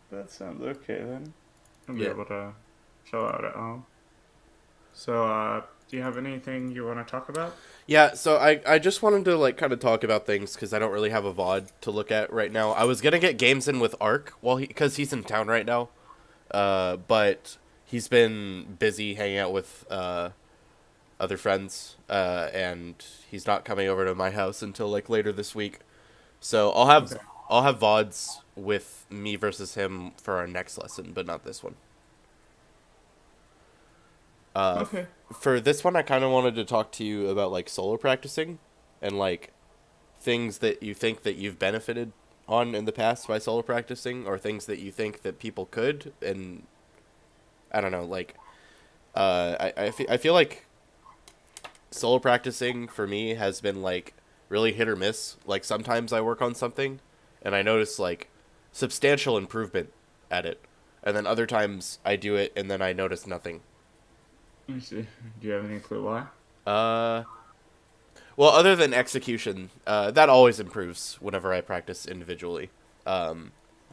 that sounds okay then. I'll be Yeah. able to chill out at home. So, do you have anything you want to talk about? Yeah, so I just wanted to like kind of talk about things because I don't really have a VOD to look at right now. I was gonna get games in with Ark while because he's in town right now, but he's been busy hanging out with other friends, and he's not coming over to my house until like later this week. So Okay. I'll have VODs with me versus him for our next lesson, but not this one. Uh, Okay. for this one, I kind of wanted to talk to you about like solo practicing and like things that you think that you've benefited on in the past by solo practicing, or things that you think that people could. And I don't know, like I feel like solo practicing for me has been like really hit or miss. Like sometimes I work on something and I notice like substantial improvement at it, and then other times I do it and then I notice nothing. Let me see. Do you have any clue why? uh well, other than execution, that always improves whenever I practice individually. um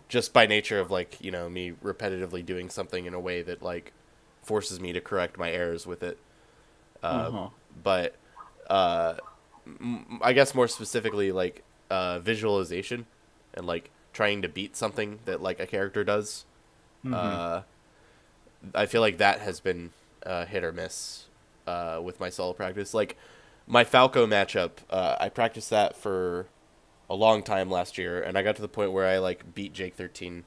just by nature of like, me repetitively doing something in a way that like forces me to correct my errors with it. Uh uh huh. but uh I guess more specifically, like visualization and like trying to beat something that like a character does. Mm-hmm. Uh, I feel like that has been hit or miss with my solo practice. Like my Falco matchup, I practiced that for a long time last year, and I got to the point where I like beat Jake 13,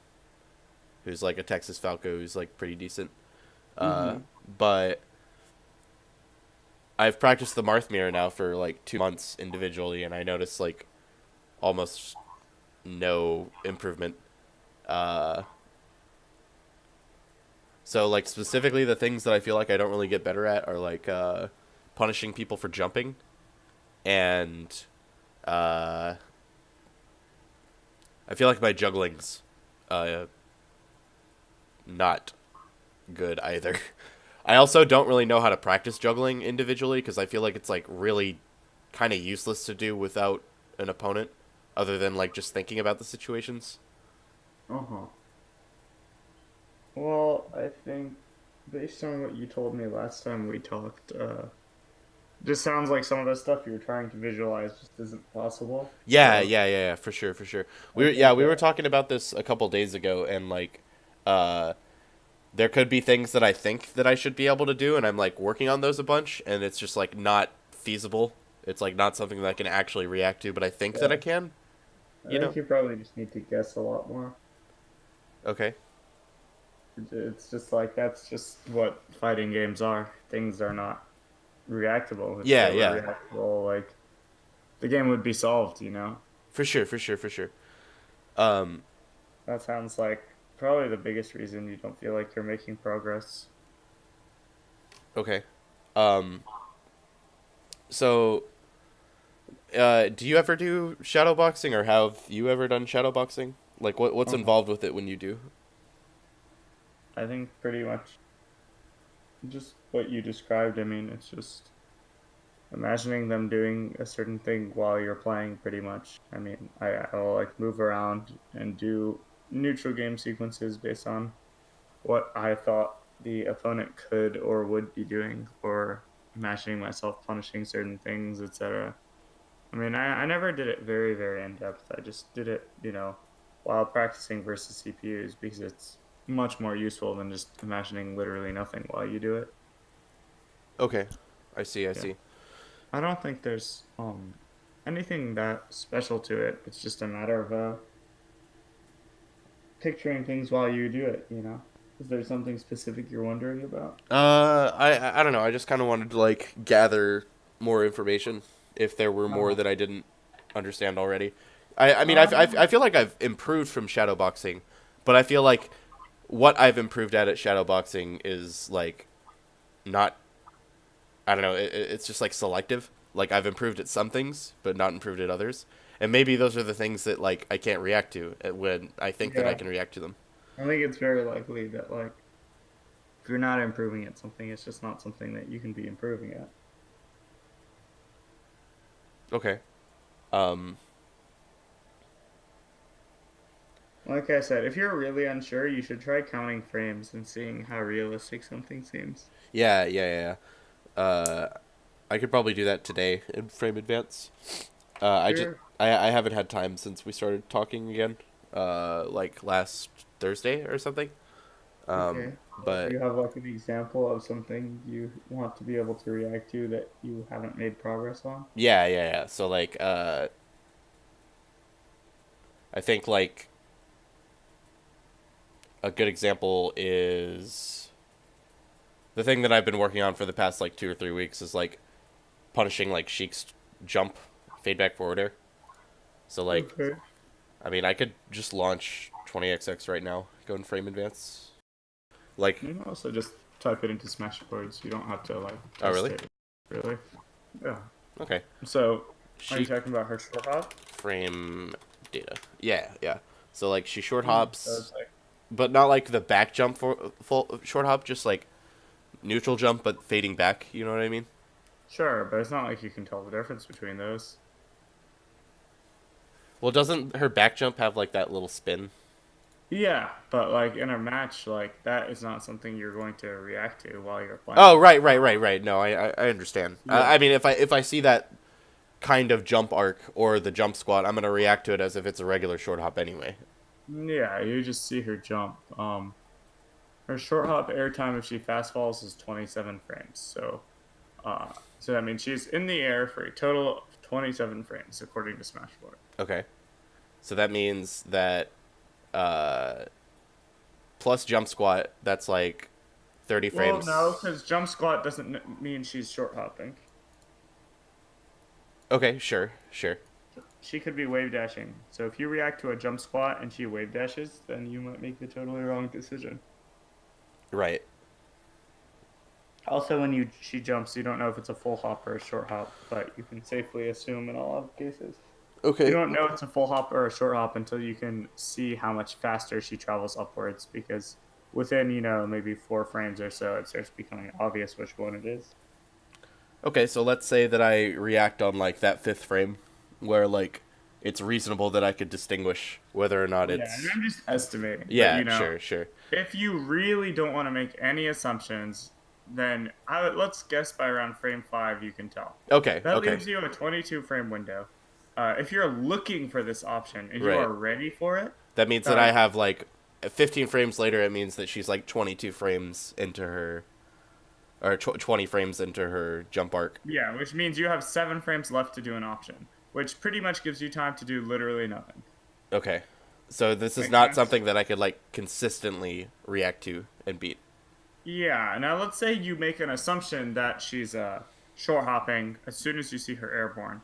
who's like a Texas Falco who's like pretty decent. Uh, Mm-hmm. but I've practiced the Marth Mirror now for like 2 months individually, and I noticed like almost no improvement. Uh, so like specifically the things that I feel like I don't really get better at are like punishing people for jumping, and uh, I feel like my juggling's uh, not good either. I also don't really know how to practice juggling individually because I feel like it's like really kind of useless to do without an opponent, other than like just thinking about the situations. Uh huh. Well, I think based on what you told me last time we talked, just sounds like some of the stuff you're trying to visualize just isn't possible. Yeah, So yeah, yeah, yeah, for sure, for sure. I think We were talking about this a couple days ago, and like, uh, there could be things that I think that I should be able to do, and I'm like working on those a bunch, and it's just like not feasible. It's like not something that I can actually react to, but I think that I yeah, can. I You know? think you probably just need to guess a lot more. Okay. It's just like that's just what fighting games are. Things are not reactable. If Yeah, they were yeah, reactable, like the game would be solved, you know? for sure, for sure, for sure. Um, That sounds like probably the biggest reason you don't feel like you're making progress. okay. Um, so, do you ever do shadow boxing, or have you ever done shadow boxing? Like, what's Uh-huh. involved with it when you do? I think pretty much just what you described. I mean, it's just imagining them doing a certain thing while you're playing, pretty much. I mean, I'll like move around and do neutral game sequences based on what I thought the opponent could or would be doing, or imagining myself punishing certain things, etc. I mean, I never did it very, very in depth. I just did it, while practicing versus CPUs because it's much more useful than just imagining literally nothing while you do it. Okay, I see, I Yeah. see. I don't think there's anything that special to it. It's just a matter of picturing things while you do it, you know? Is there something specific you're wondering about? I don't know. I just kind of wanted to like gather more information if there were more Uh-huh. that I didn't understand already. I mean, I Um, feel like I've improved from shadowboxing, but I feel like what I've improved at shadowboxing is like not. I don't know. It's just like selective. Like I've improved at some things, but not improved at others. And maybe those are the things that like I can't react to when I think that I yeah, can react to them. I think it's very likely that like if you're not improving at something, it's just not something that you can be improving at. Okay. Um. Like I said, if you're really unsure, you should try counting frames and seeing how realistic something seems. Yeah, yeah, yeah. I could probably do that today in frame advance. I just Sure. I haven't had time since we started talking again. Like last Thursday or something. Okay. Well, do But you have like an example of something you want to be able to react to that you haven't made progress on? yeah, yeah, yeah. So like I think like a good example is the thing that I've been working on for the past like 2 or 3 weeks is like punishing like Sheik's jump fade back forward air. So like Okay. I mean I could just launch 20xx right now, go in frame advance. Like You can also just type it into Smashboards. You don't have to like oh test really? it, really. Yeah. Okay. So, are you Sheik talking about her short hop? frame data. Yeah, yeah. So like she short So hops, it's like, but not like the back jump for full short hop, just like neutral jump but fading back. You know what I mean? sure, but it's not like you can tell the difference between those. Well, doesn't her back jump have like that little spin? Yeah, but like in a match, like that is not something you're going to react to while you're Oh, playing. right, right, right, right. No, I understand. Yeah. I mean, if I see that kind of jump arc or the jump squat, I'm gonna react to it as if it's a regular short hop anyway. Yeah, you just see her jump. Her short hop air time if she fast falls is 27 frames. Uh, so that means she's in the air for a total of 27 frames according to Smashboard. Okay, so that means that uh, plus jump squat, that's like 30 Well, no, frames. because jump squat doesn't mean she's short hopping. Okay, sure, sure. She could be wave dashing. So if you react to a jump squat and she wave dashes, then you might make the totally wrong decision. Right. Also, when she jumps, you don't know if it's a full hop or a short hop, but you can safely assume in all of cases. You Okay. don't know it's a full hop or a short hop until you can see how much faster she travels upwards because within, maybe 4 frames or so, it starts becoming obvious which one it is. Okay, so let's say that I react on like that fifth frame where like it's reasonable that I could distinguish whether or not Yeah, and it's I'm just estimating, but yeah, sure, sure. if you really don't want to make any assumptions, then let's guess by around frame 5 you can tell. Okay, That okay. leaves you a 22 frame window. If you're looking for this option and you Right. are ready for it, That means that uh, I have like 15 frames later it means that she's like 22 frames into her or 20 frames into her jump arc. yeah, which means you have 7 frames left to do an option, which pretty much gives you time to do literally nothing. Okay. So this is Make not sense? something that I could like consistently react to and beat. Yeah. Now let's say you make an assumption that she's short hopping as soon as you see her airborne.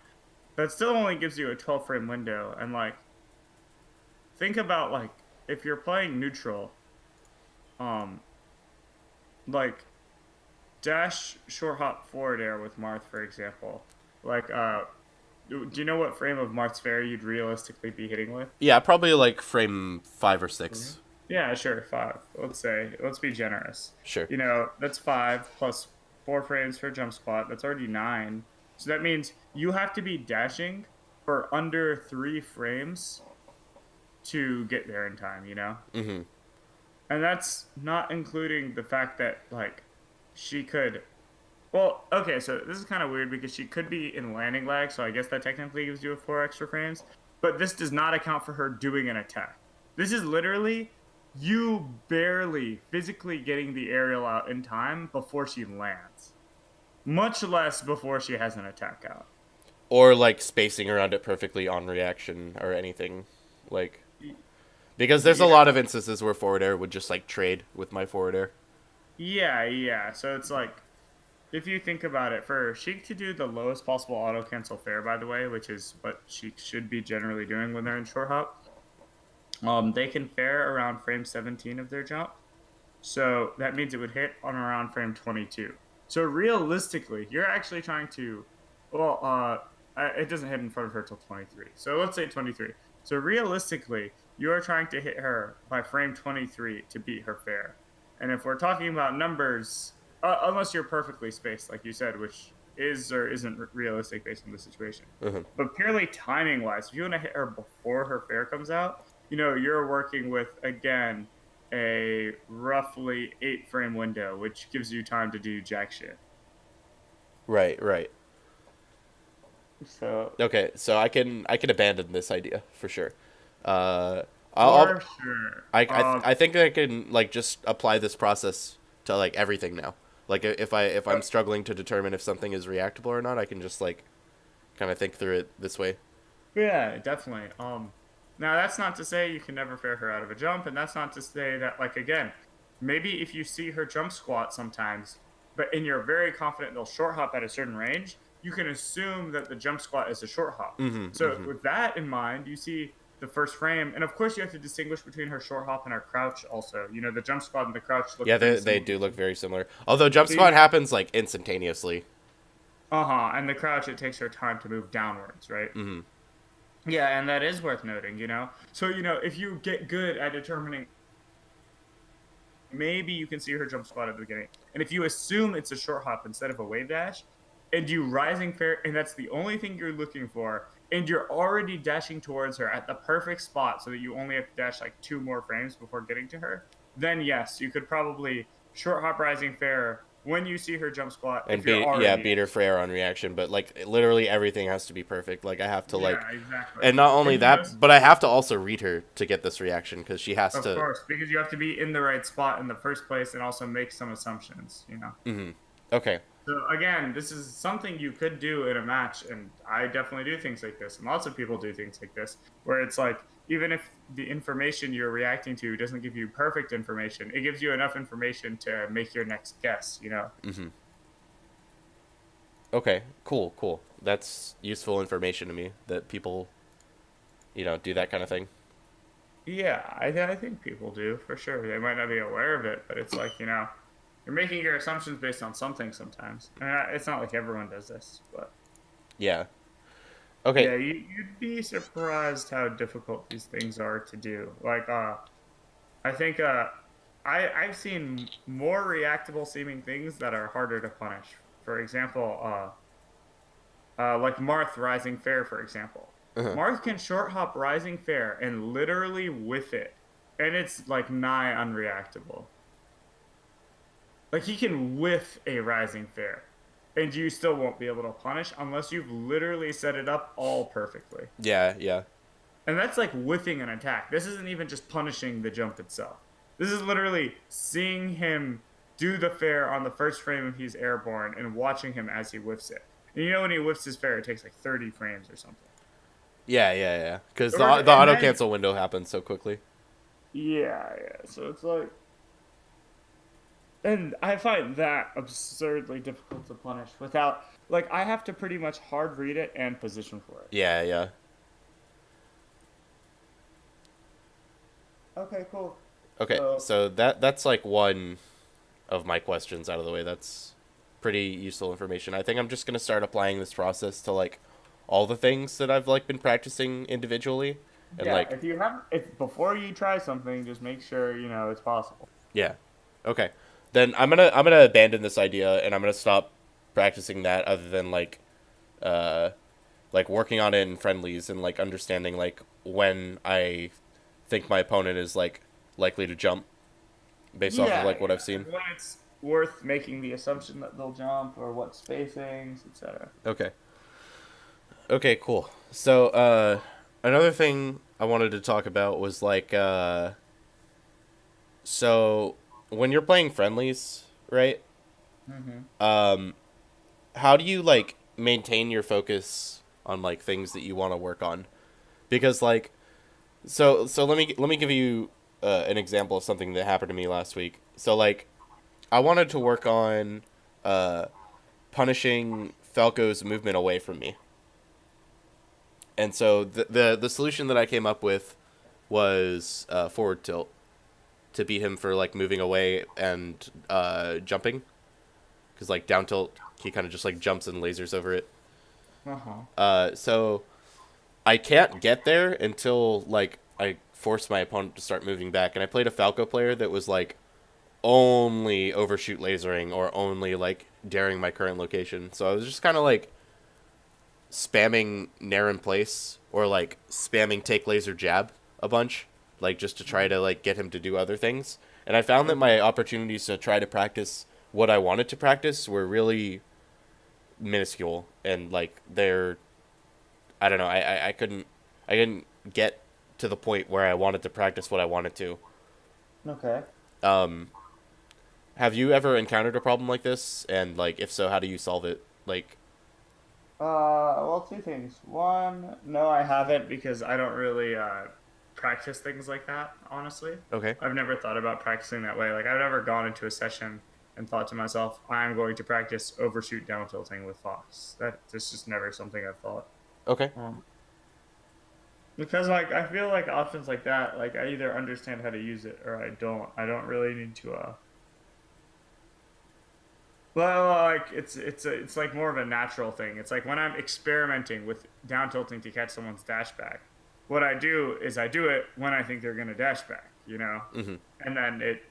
That still only gives you a 12 frame window, and like think about like if you're playing neutral, um, like dash short hop forward air with Marth, for example. Like, do you know what frame of Marth's fair you'd realistically be hitting with? Yeah, probably like frame 5 or 6. Yeah, sure, 5. Let's be generous. Sure. That's 5 plus 4 frames for jump squat. That's already 9. So that means you have to be dashing for under 3 frames to get there in time. Mhm. And that's not including the fact that, like, she could. Well, okay, so this is kind of weird because she could be in landing lag, so I guess that technically gives you a 4 extra frames. But this does not account for her doing an attack. This is literally you barely physically getting the aerial out in time before she lands, much less before she has an attack out. Or like spacing around it perfectly on reaction or anything like because there's a Yeah, lot of instances where forward air would just like trade with my forward air. yeah, yeah. So it's like if you think about it, for Sheik to do the lowest possible auto cancel fair, by the way, which is what Sheik should be generally doing when they're in short hop, they can fair around frame 17 of their jump. So that means it would hit on around frame 22. So realistically, you're actually trying to, well, it doesn't hit in front of her till 23. So let's say 23. So realistically, you are trying to hit her by frame 23 to beat her fair. And if we're talking about numbers, unless you're perfectly spaced, like you said, which is or isn't realistic based on the situation. Mhm. But purely timing wise, if you want to hit her before her fair comes out, you're working with, again, a roughly 8 frame window, which gives you time to do jack shit. Right, right. So, Okay, so I can abandon this idea for sure. Uh, I'll for sure. I think I can like just apply this process to like everything now. Like if I'm struggling to determine if something is reactable or not, I can just like kind of think through it this way. Yeah, definitely. Now that's not to say you can never fair her out of a jump, and that's not to say that, like, again, maybe if you see her jump squat sometimes, and you're very confident they'll short hop at a certain range, you can assume that the jump squat is a short hop. Mm-hmm. So Mm-hmm. with that in mind, you see the first frame, and of course you have to distinguish between her short hop and her crouch. Also, the jump squat and the crouch Yeah, look pretty they similar. do look very similar. Although jump So you squat happens like instantaneously. and the crouch, it takes her time to move downwards, right? Mm-hmm. Yeah, and that is worth noting. So, if you get good at determining, maybe you can see her jump squat at the beginning. And if you assume it's a short hop instead of a wave dash, and you rising fair, and that's the only thing you're looking for, and you're already dashing towards her at the perfect spot so that you only have to dash like 2 more frames before getting to her, then yes, you could probably short hop rising fair when you see her jump squat And if you're already beat her fair on reaction, but like literally everything has to be perfect. Like I have to like, yeah, exactly. and not If only you that, but I have to also read her to get this reaction because she has Of to. course, because you have to be in the right spot in the first place and also make some assumptions. Mm-hmm. Okay. So again, this is something you could do in a match, and I definitely do things like this, and lots of people do things like this, where it's like, even if the information you're reacting to doesn't give you perfect information, it gives you enough information to make your next guess. Mm-hmm. Okay. Cool. Cool. That's useful information to me that people, do that kind of thing. Yeah, I think people do, for sure. They might not be aware of it, but it's like, you're making your assumptions based on something sometimes. It's not like everyone does this, but Yeah. Okay. yeah, you'd be surprised how difficult these things are to do. Like, I think I've seen more reactable seeming things that are harder to punish. For example, like Marth rising fair, for example. Uh-huh. Marth can short hop rising fair and literally whiff it, and it's like nigh unreactable. Like, he can whiff a rising fair, and you still won't be able to punish unless you've literally set it up all perfectly. Yeah. Yeah. And that's like whiffing an attack. This isn't even just punishing the jump itself. This is literally seeing him do the fair on the first frame if he's airborne and watching him as he whiffs it. And when he whiffs his fair, it takes like 30 frames or something. Yeah. Yeah. Yeah. Because the And auto then, cancel window happens so quickly. yeah. So it's like, and I find that absurdly difficult to punish without, like, I have to pretty much hard read it and position for it. Yeah. Yeah. Okay, cool. Okay. So, So that's like one of my questions out of the way. That's pretty useful information. I think I'm just gonna start applying this process to like all the things that I've like been practicing individually, and yeah, like if before you try something, just make sure it's possible. yeah, okay. Then I'm gonna abandon this idea and I'm gonna stop practicing that. Other than uh, like working on it in friendlies and like understanding like when I think my opponent is like likely to jump based off of Yeah, like what I've seen. when it's worth making the assumption that they'll jump or what spacings, etc. Okay. Okay, cool. So, another thing I wanted to talk about was like, so when you're playing friendlies, right? Mm-hmm. Um, how do you like maintain your focus on like things that you want to work on? Because like, so let me give you an example of something that happened to me last week. So like, I wanted to work on uh, punishing Falco's movement away from me. And so the solution that I came up with was forward tilt to beat him for like moving away and jumping, because like down tilt he kind of just like jumps and lasers over it. Uh-huh. So I can't get there until like I force my opponent to start moving back, and I played a Falco player that was like only overshoot lasering or only like daring my current location. So I was just kind of like spamming nair in place or like spamming take laser jab a bunch, like just to try to like get him to do other things. And I found that Okay. my opportunities to try to practice what I wanted to practice were really minuscule, and like they're, I don't know, I couldn't get to the point where I wanted to practice what I wanted to. Okay. Um, have you ever encountered a problem like this? And like, if so, how do you solve it? Like, Well, two things. One, no, I haven't because I don't really practice things like that, honestly. okay, I've never thought about practicing that way. Like, I've never gone into a session and thought to myself, I'm going to practice overshoot down tilting with Fox. That's just never something I've thought. okay, Um, because like I feel like options like that, like I either understand how to use it or I don't. I don't really need to well, like it's like more of a natural thing. It's like when I'm experimenting with down tilting to catch someone's dash back, what I do is I do it when I think they're gonna dash back, mm-hmm. and then it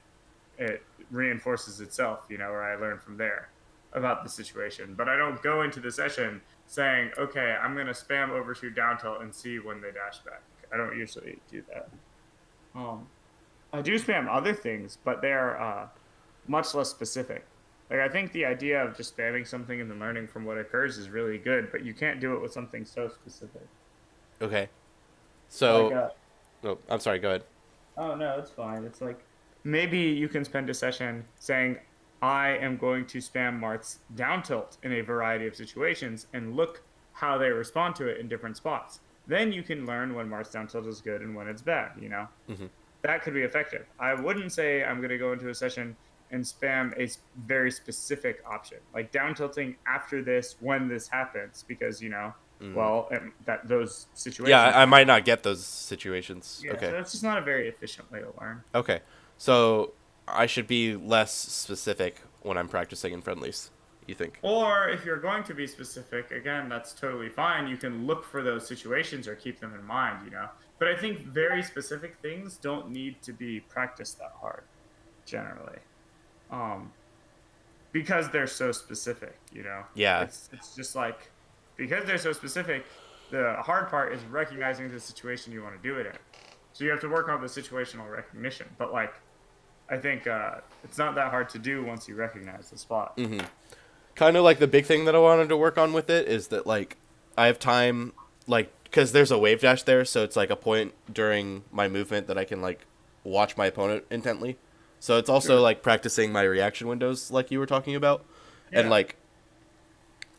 reinforces itself, where I learn from there about the situation. But I don't go into the session saying, okay, I'm gonna spam overshoot down tilt and see when they dash back. I don't usually do that. Um, I do spam other things, but they're much less specific. Like I think the idea of just spamming something and then learning from what occurs is really good, but you can't do it with something so specific. Okay. Like So, oh, I'm sorry. Go ahead. oh no, it's fine. It's like maybe you can spend a session saying, I am going to spam Mart's down tilt in a variety of situations and look how they respond to it in different spots. Then you can learn when Mart's down tilt is good and when it's bad. Mm-hmm. That could be effective. I wouldn't say I'm going to go into a session and spam a very specific option, like down tilting after this when this happens, because Mm. well, that those Yeah, situations I might. might not get those situations. Yeah, so Okay. that's just not a very efficient way to learn. Okay. So I should be less specific when I'm practicing in friendlies. You think? Or if you're going to be specific, again, that's totally fine. You can look for those situations or keep them in mind. But I think very specific things don't need to be practiced that hard, generally. Um, because they're so specific. Yeah. It's just like because they're so specific, the hard part is recognizing the situation you want to do it in. So you have to work on the situational recognition. But like I think it's not that hard to do once you recognize the spot. Mm-hmm. Kind of like the big thing that I wanted to work on with it is that like I have time, like because there's a wave dash there, so it's like a point during my movement that I can like watch my opponent intently. So it's also Sure. like practicing my reaction windows, like you were talking about, and Yeah. like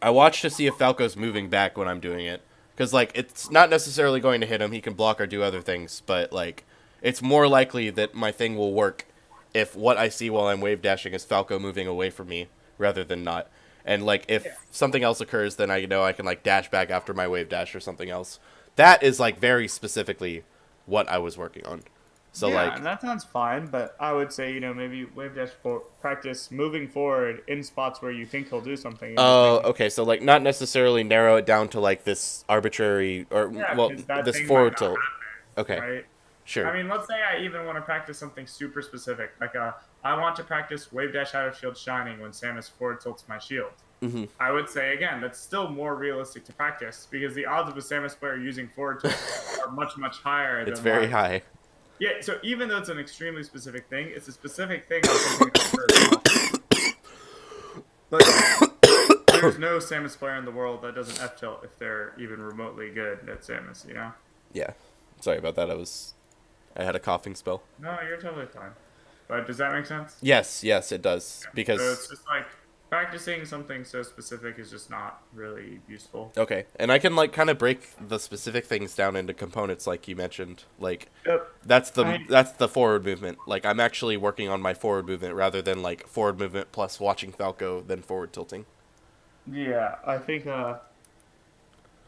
I watch to see if Falco's moving back when I'm doing it, because like it's not necessarily going to hit him. He can block or do other things, but like it's more likely that my thing will work if what I see while I'm wave dashing is Falco moving away from me rather than not. And like Yeah. if something else occurs, then I know I can like dash back after my wave dash or something else. That is like very specifically what I was working on. So Yeah, like, and that sounds fine, but I would say, maybe wave dash for practice moving forward in spots where you think he'll do something and just oh, making okay, so like not necessarily narrow it down to like this arbitrary or yeah, well because that this thing might forward not tilt. Okay, happen, right? sure. I mean, let's say I even want to practice something super specific, like I want to practice wave dash out of shield shining when Samus forward tilts my shield. Hmm. I would say again, that's still more realistic to practice because the odds of a Samus player using forward tilt are much, much higher It's than very like high. yeah. So even though it's an extremely specific thing, it's a specific thing on something that occurs often. Like there's no Samus player in the world that doesn't F tilt if they're even remotely good at Samus. Yeah. Sorry about that. I had a coughing spell. No, you're totally fine. But does that make sense? Yes, yes, it does. So it's Because just like practicing something so specific is just not really useful. okay, and I can like kind of break the specific things down into components like you mentioned. Like Yep. that's the I that's the forward movement. Like I'm actually working on my forward movement rather than like forward movement plus watching Falco then forward tilting. yeah, I think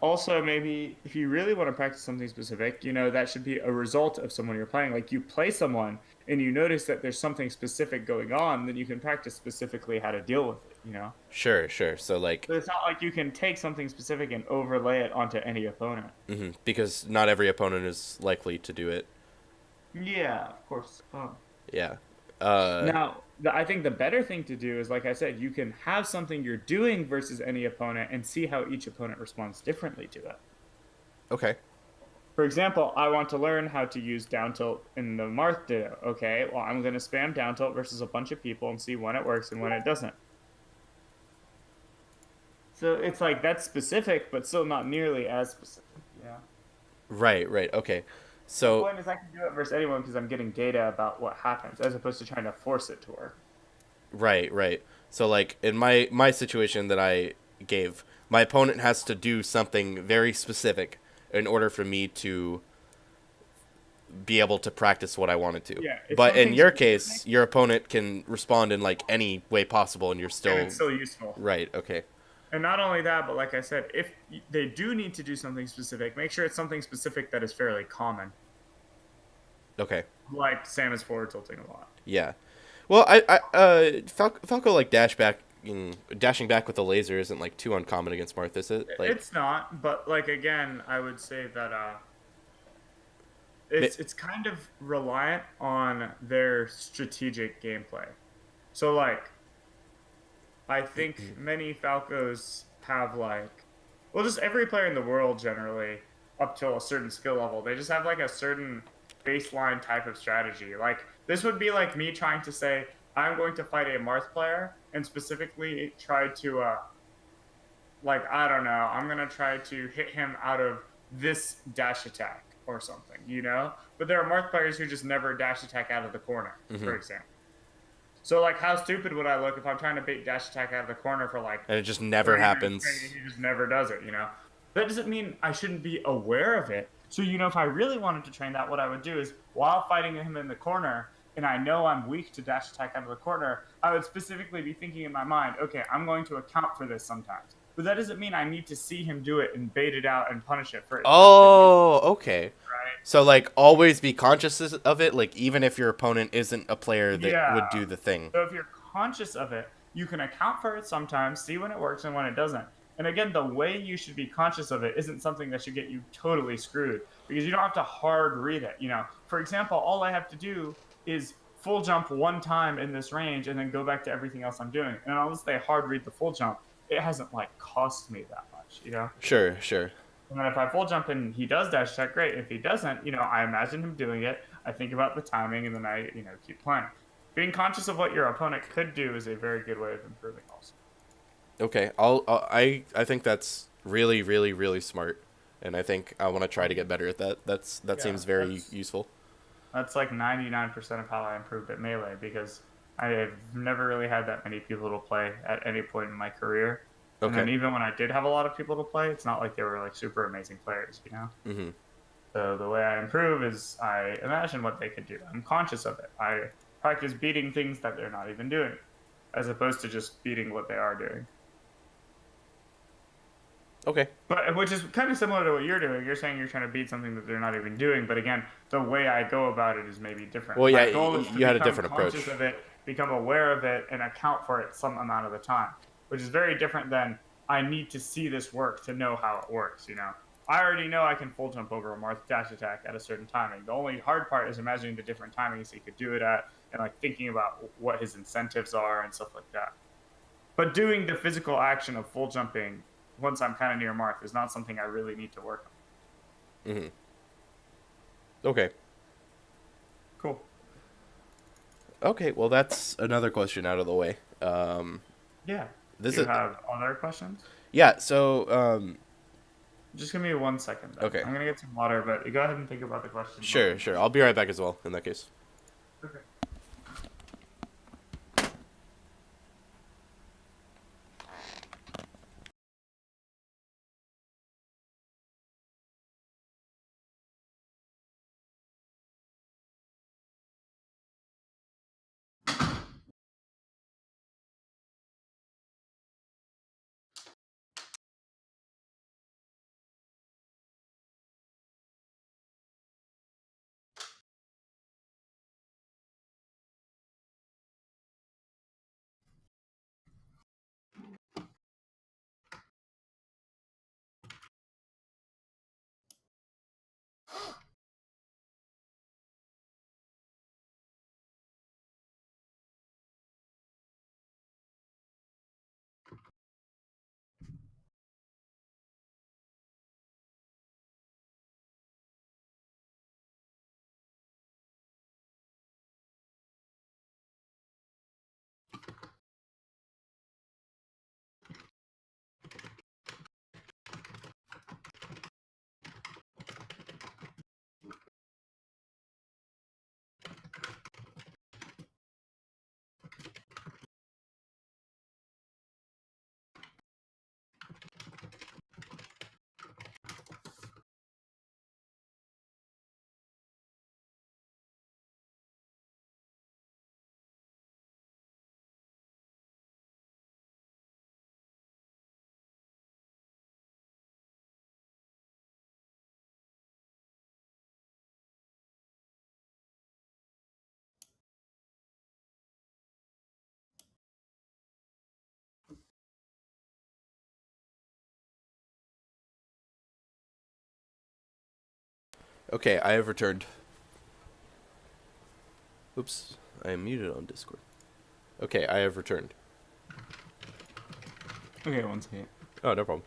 also maybe if you really want to practice something specific, that should be a result of someone you're playing. Like you play someone and you notice that there's something specific going on, then you can practice specifically how to deal with it. Sure, sure. So like But it's not like you can take something specific and overlay it onto any opponent. because not every opponent is likely to do it. Yeah, of course. Yeah. Uh Now, I think the better thing to do is, like I said, you can have something you're doing versus any opponent and see how each opponent responds differently to it. okay. For example, I want to learn how to use down tilt in the Marth Ditto. Okay, well, I'm going to spam down tilt versus a bunch of people and see when it works and when it doesn't. So it's like that's specific, but still not nearly as specific. Yeah. Right, right. Okay. The So, point is I can do it versus anyone because I'm getting data about what happens as opposed to trying to force it to work. right, right. So like in my situation that I gave, my opponent has to do something very specific in order for me to be able to practice what I wanted to. Yeah, it's But in something your specific case, your opponent can respond in like any way possible and you're and still it's still useful. right. Okay. And not only that, but like I said, if they do need to do something specific, make sure it's something specific that is fairly common. Okay. Like Samus forward tilting a lot. Yeah. Well, Falco like dashing back with the laser isn't like too uncommon against Marth, is it? Like, It's not, but like again, I would say that it's kind of reliant on their strategic gameplay. So like I think many Falcos have like well just every player in the world generally up to a certain skill level, they just have like a certain baseline type of strategy. Like this would be like me trying to say I'm going to fight a Marth player and specifically try to like I don't know, I'm gonna try to hit him out of this dash attack or something, you know. But there are Marth players who just never dash attack out of the corner, mm-hmm. for example. So like, how stupid would I look if I'm trying to bait dash attack out of the corner for like And it just never 30 minutes straight and happens. he just never does it, you know? That doesn't mean I shouldn't be aware of it. So you know, if I really wanted to train that, what I would do is while fighting him in the corner, and I know I'm weak to dash attack out of the corner, I would specifically be thinking in my mind, okay, I'm going to account for this sometimes. But that doesn't mean I need to see him do it and bait it out and punish it for it to have been used, Oh, okay. right? So like always be conscious of it, like even if your opponent isn't a player that Yeah. would do the thing. So if you're conscious of it, you can account for it sometimes, see when it works and when it doesn't. And again, the way you should be conscious of it isn't something that should get you totally screwed because you don't have to hard read it. You know, for example, all I have to do is full jump one time in this range and then go back to everything else I'm doing. And unless they hard read the full jump, it hasn't like cost me that much, you know? Sure, sure. And then if I full jump and he does dash attack, great. If he doesn't, you know, I imagine him doing it. I think about the timing and then I, you know, keep playing. Being conscious of what your opponent could do is a very good way of improving also. Okay. I think that's really really really smart, and I think I want to try to get better at that. That Yeah, seems very useful. that's like 99% of how I improved at Melee because I've never really had that many people to play at any point in my career. And Okay. then even when I did have a lot of people to play, it's not like they were like super amazing players, you know? Mhm. So the way I improve is I imagine what they could do. I'm conscious of it. I practice beating things that they're not even doing, as opposed to just beating what they are doing. Okay. But which is kind of similar to what you're doing. You're saying you're trying to beat something that they're not even doing, but again, the way I go about it is maybe different. Well, yeah, My goal is to you had a become different conscious approach. of it, become aware of it, and account for it some amount of the time, which is very different than I need to see this work to know how it works. You know, I already know I can full jump over a Marth dash attack at a certain timing. The only hard part is imagining the different timings he could do it at, and like thinking about what his incentives are and stuff like that. But doing the physical action of full jumping once I'm kind of near Marth is not something I really need to work on. Mhm. Okay. Cool. Okay. Well, that's another question out of the way. Yeah. Do This you is have other questions? yeah. So Just give me 1 second then. okay. I'm gonna get some water, but go ahead and think about the question. Sure, sure. I'll be right back as well in that case. Okay. Okay, I have returned. Oops, I am muted on Discord. Okay, I have returned. Okay, one second. Oh, no problem.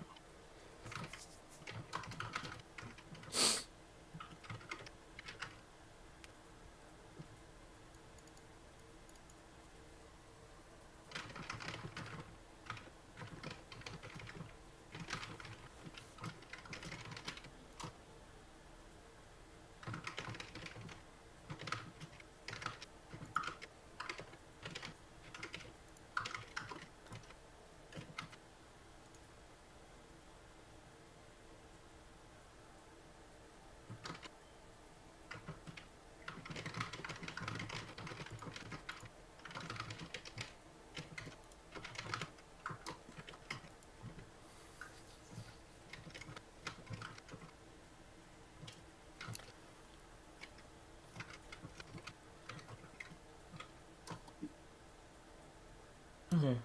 Okay.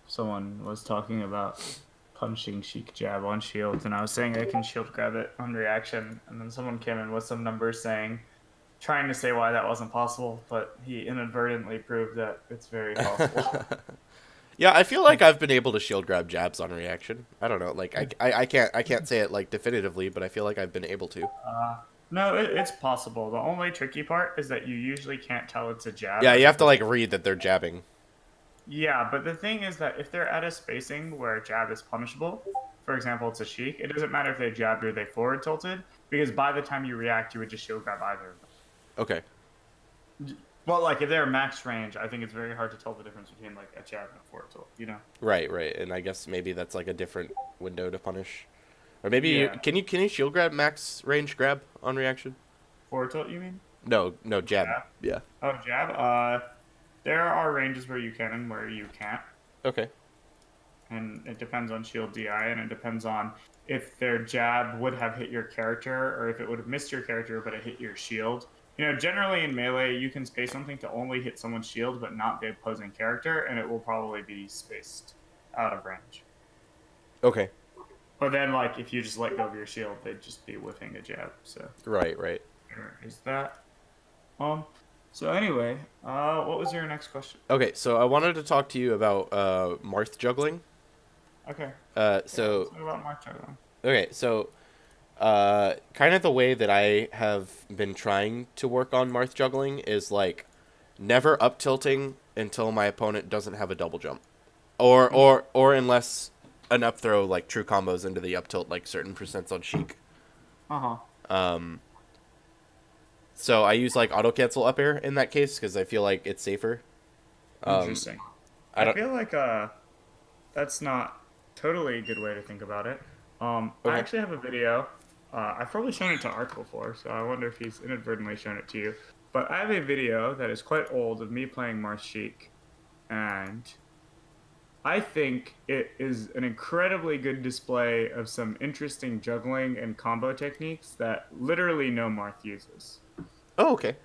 Someone was talking about punching Sheik jab on shield, and I was saying I can shield grab it on reaction, and then someone came in with some numbers saying, trying to say why that wasn't possible, but he inadvertently proved that it's very possible. Yeah, I feel like I've been able to shield grab jabs on reaction. I don't know, like I can't say it like definitively, but I feel like I've been able to. Uh, no, it's possible. The only tricky part is that you usually can't tell it's a jab Yeah, as you have to opposed. like read that they're jabbing. Yeah, but the thing is that if they're at a spacing where a jab is punishable, for example, it's a sheik, it doesn't matter if they jabbed or they forward tilted, because by the time you react, you would just shield grab either of Okay. them. Well, like if they're max range, I think it's very hard to tell the difference between like a jab and a forward tilt. You know? Right, right, and I guess maybe that's like a different window to punish, or maybe Yeah, can you shield grab max range grab on reaction? forward tilt. You mean? No, no jab. Jab. Yeah. Oh, jab. There are ranges where you can and where you can't. Okay. And it depends on shield DI, and it depends on if their jab would have hit your character or if it would have missed your character but it hit your shield. You know, generally in melee, you can space something to only hit someone's shield but not the opposing character, and it will probably be spaced out of range. Okay. But then, like, if you just let go of your shield, they'd just be whiffing a jab. So Right, right. there is that. Um. So anyway, what was your next question? Okay, so I wanted to talk to you about Marth juggling. Okay. Uh, Yeah, let's so talk about Mark Juggling. okay, so kind of the way that I have been trying to work on Marth juggling is like never up tilting until my opponent doesn't have a double jump, or unless an up throw like true combos into the up tilt like certain percents on Sheik. Uh huh. Um, so I use like auto cancel up air in that case because I feel like it's safer. Um, Interesting. I I don't. feel like that's not totally a good way to think about it. I Okay. actually have a video. I've probably shown it to Art before, so I wonder if he's inadvertently shown it to you. But I have a video that is quite old of me playing Marsh Sheik, and I think it is an incredibly good display of some interesting juggling and combo techniques that literally no Marth uses. Oh, okay.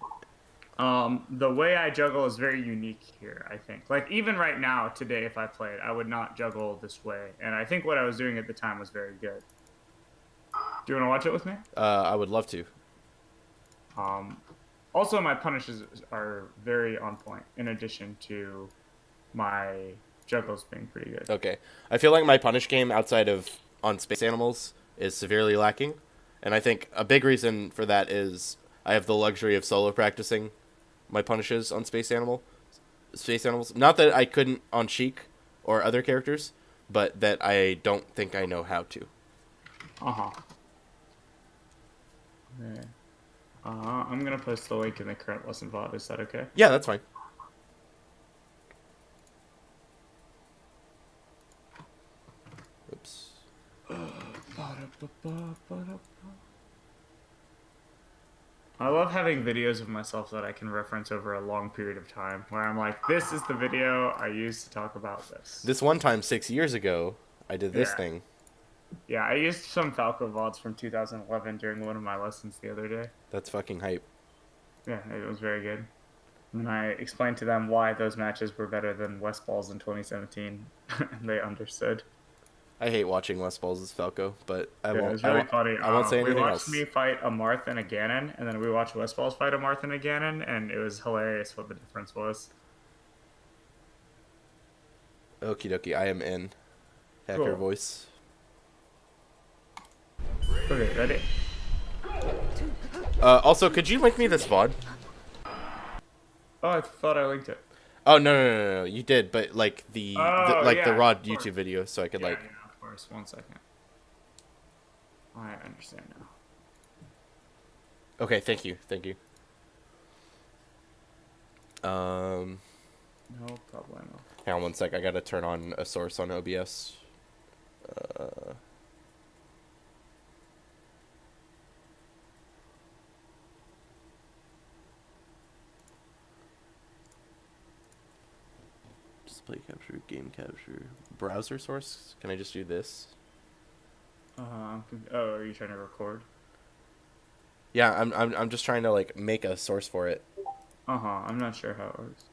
The way I juggle is very unique here, I think. Like, even right now, today, if I played, I would not juggle this way. And I think what I was doing at the time was very good. Do you want to watch it with me? I would love to. Um, Also, my punishes are very on point, in addition to my juggles being pretty good. Okay. I feel like my punish game outside of on space animals is severely lacking, and I think a big reason for that is I have the luxury of solo practicing my punishes on space animals. Not that I couldn't on Sheik or other characters, but that I don't think I know how to. Uh huh. Okay. I'm gonna post the link in the current lesson VOD. Is that okay? Yeah, that's fine. Oops. I love having videos of myself that I can reference over a long period of time, where I'm like, this is the video I used to talk about this. This one time 6 years ago, I did this Yeah. thing. Yeah, I used some Falco VODs from 2011 during one of my lessons the other day. That's fucking hype. Yeah, it was very good. And I explained to them why those matches were better than West Balls in 2017, and they understood. I hate watching Les Balls as Falco, but Yeah, it was really funny. I won't say We anything watched else. me fight a Marth and a Ganon, and then we watched Westballs fight a Marth and a Ganon, and it was hilarious what the difference was. Okie dokie, I am in. Hacker Cool. voice. Okay, ready? Also, could you link me this VOD? Oh, I thought I linked it. Oh no, you did, but like Oh, the yeah, raw of course. YouTube video, so I could Yeah, like. yeah, of course. 1 second. I understand now. Okay, thank you. Um, No problemo. hang on 1 sec. I gotta turn on a source on OBS. Uh, display capture, game capture, browser source. Can I just do this? Oh, are you trying to record? Yeah, I'm just trying to like make a source for it. I'm not sure how it works.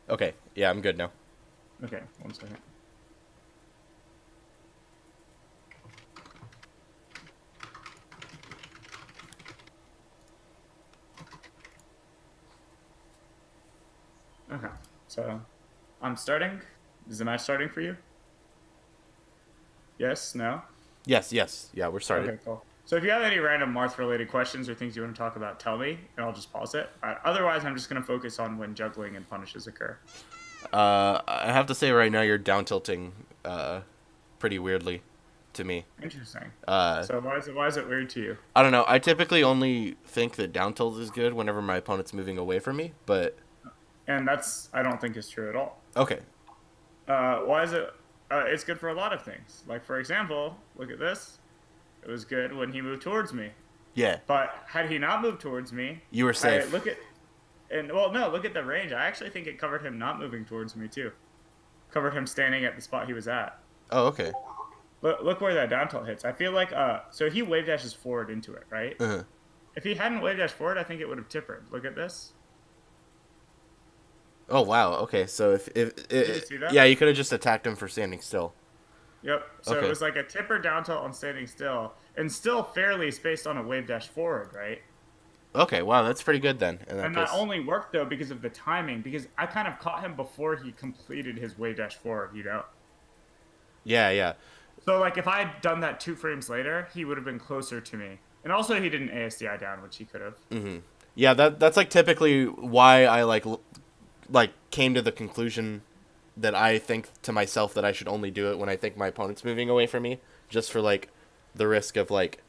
Okay, yeah, I'm good now. Okay, 1 second. Okay, so I'm starting. Is the match starting for you? Yes? No? Yes, yeah, we're started. Okay, cool. So if you have any random Marth related questions or things you want to talk about, tell me, and I'll just pause it. Otherwise, I'm just going to focus on when juggling and punishes occur. I have to say right now you're down tilting, pretty weirdly, to me. Interesting. Uh, So why is it weird to you? I don't know. I typically only think that down tilt is good whenever my opponent's moving away from me, but And I don't think is true at all. okay. Why is it? It's good for a lot of things. Like for example, look at this. It was good when he moved towards me. Yeah, But had he not moved towards me, you were safe. look at, and well, no, look at the range. I actually think it covered him not moving towards me too. Covered him standing at the spot he was at. Oh, okay. Look where that down tilt hits. I feel like so he wave dashes forward into it, right? Uh-huh. If he hadn't wave dashed forward, I think it would have tippered. Look at this. Oh wow. Okay, so if Did you see that? yeah, you could have just attacked him for standing still. Yep. So Okay. it was like a tipper down tilt on standing still, and still fairly spaced on a wave dash forward, right? Okay. Wow, that's pretty good then. In that And case. that only worked though because of the timing. Because I kind of caught him before he completed his wave dash forward, you know. Yeah. So like if I had done that 2 frames later, he would have been closer to me. And also he didn't ASDI down, which he could have. Yeah. That's like typically why I like came to the conclusion that I think to myself that I should only do it when I think my opponent's moving away from me, just for like the risk of like